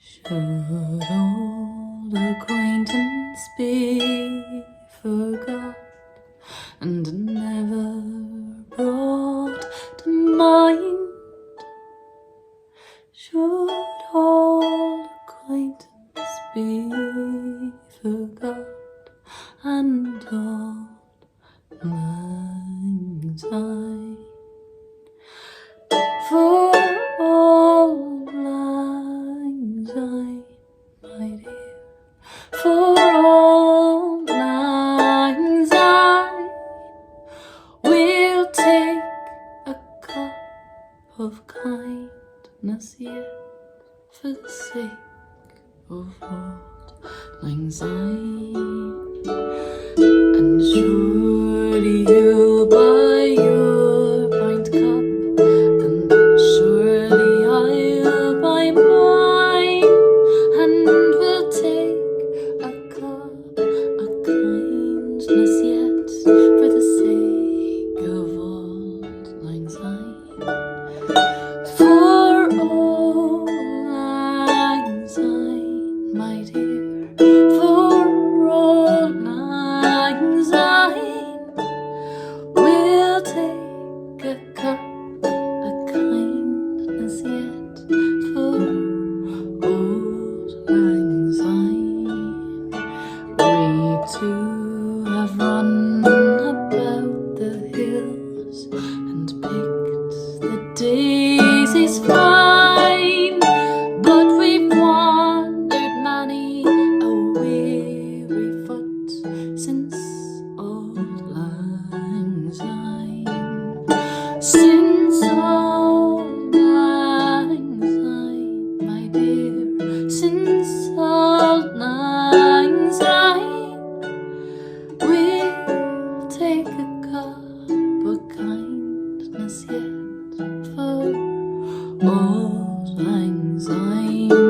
Should old acquaintance be forgot and never brought to mind? Should old acquaintance be forgot and old lang syne? For old lang syne, my dear, for old lang syne, we'll take a cup of kindness yet, for the sake of old lang syne. And surely you'll buy your pint cup, and surely I'll buy mine, and we'll take a cup of kindness yet, for the sake of old lang syne. For old lang syne, my dear, for old lang syne, we'll take a cup of kindness yet, for old lang syne. We two have run about the hills and picked the daisies fine, but we've wandered many a weary foot since old lang syne. Since old lang syne, my dear, since old lang syne, we'll take a cup of kindness yet, for old lang syne.